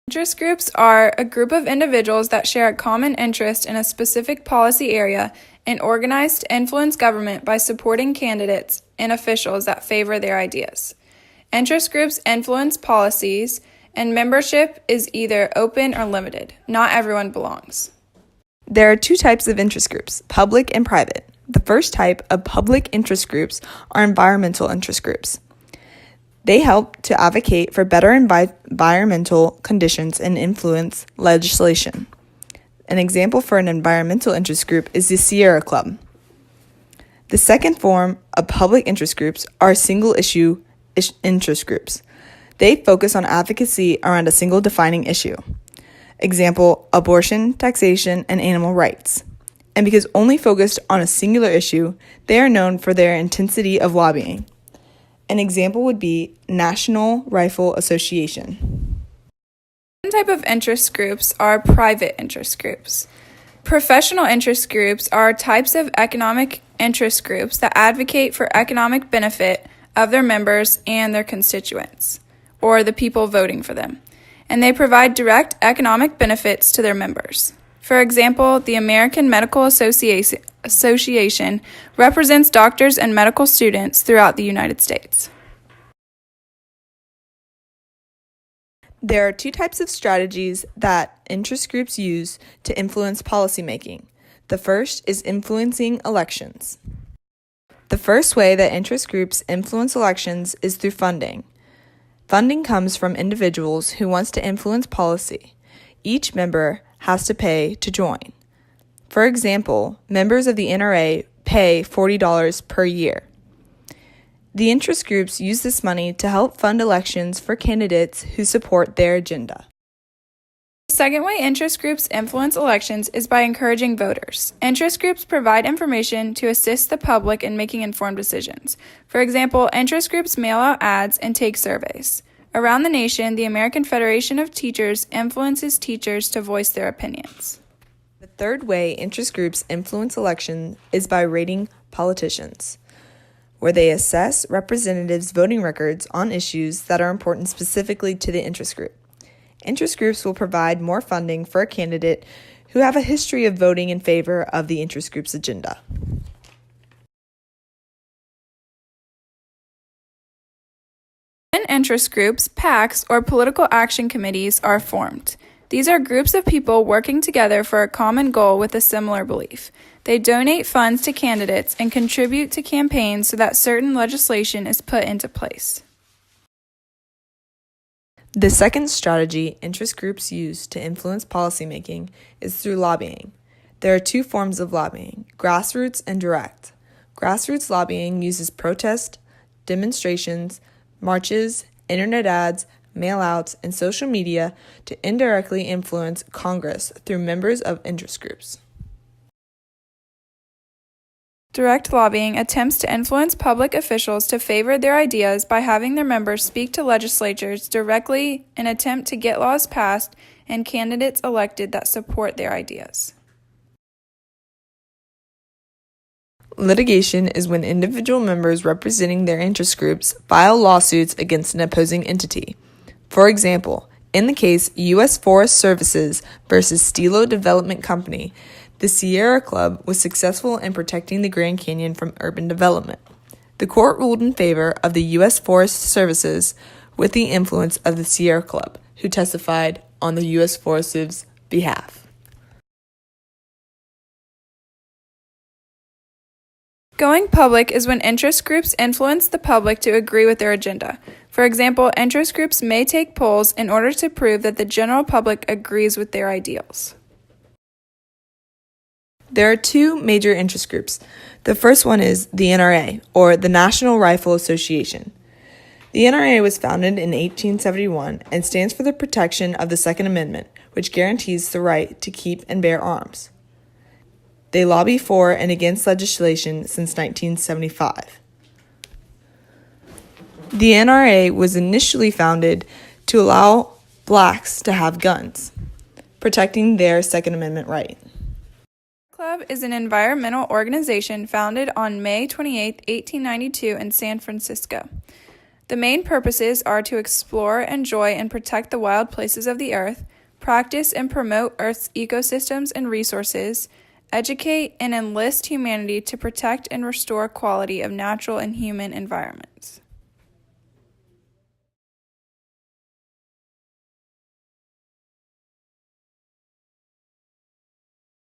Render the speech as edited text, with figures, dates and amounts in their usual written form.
Interest groups are a group of individuals that share a common interest in a specific policy area and organize to influence government by supporting candidates and officials that favor their ideas. Interest groups influence policies, and membership is either open or limited. Not everyone belongs. There are two types of interest groups, public and private. The first type of public interest groups are environmental interest groups. They help to advocate for better environmental conditions and influence legislation. An example for an environmental interest group is the Sierra Club. The second form of public interest groups are single-issue interest groups. They focus on advocacy around a single defining issue. Example, abortion, taxation, and animal rights. And because only focused on a singular issue, they are known for their intensity of lobbying. An example would be National Rifle Association. One type of interest groups are private interest groups. Professional interest groups are types of economic interest groups that advocate for economic benefit of their members and their constituents, or the people voting for them, and they provide direct economic benefits to their members. For example, the American Medical Association represents doctors and medical students throughout the United States. There are two types of strategies that interest groups use to influence policymaking. The first is influencing elections. The first way that interest groups influence elections is through funding. Funding comes from individuals who wants to influence policy. Each member has to pay to join. For example, members of the NRA pay $40 per year. The interest groups use this money to help fund elections for candidates who support their agenda. The second way interest groups influence elections is by encouraging voters. Interest groups provide information to assist the public in making informed decisions. For example, interest groups mail out ads and take surveys. Around the nation, the American Federation of Teachers influences teachers to voice their opinions. The third way interest groups influence elections is by rating politicians, where they assess representatives' voting records on issues that are important specifically to the interest group. Interest groups will provide more funding for a candidate who have a history of voting in favor of the interest group's agenda. When interest groups, PACs, or political action committees are formed. These are groups of people working together for a common goal with a similar belief. They donate funds to candidates and contribute to campaigns so that certain legislation is put into place. The second strategy interest groups use to influence policymaking is through lobbying. There are two forms of lobbying, grassroots and direct. Grassroots lobbying uses protest, demonstrations, marches, internet ads, mail-outs, and social media to indirectly influence Congress through members of interest groups. Direct lobbying attempts to influence public officials to favor their ideas by having their members speak to legislatures directly in an attempt to get laws passed and candidates elected that support their ideas. Litigation is when individual members representing their interest groups file lawsuits against an opposing entity. For example, in the case U.S. Forest Services versus Stilo Development Company, the Sierra Club was successful in protecting the Grand Canyon from urban development. The court ruled in favor of the U.S. Forest Services with the influence of the Sierra Club, who testified on the U.S. Forest Service's behalf. Going public is when interest groups influence the public to agree with their agenda. For example, interest groups may take polls in order to prove that the general public agrees with their ideals. There are two major interest groups. The first one is the NRA, or the National Rifle Association. The NRA was founded in 1871 and stands for the protection of the Second Amendment, which guarantees the right to keep and bear arms. They lobby for and against legislation since 1975. The NRA was initially founded to allow blacks to have guns, protecting their Second Amendment right. Club is an environmental organization founded on May 28, 1892 in San Francisco. The main purposes are to explore, enjoy, and protect the wild places of the earth, practice and promote Earth's ecosystems and resources, educate and enlist humanity to protect and restore quality of natural and human environments.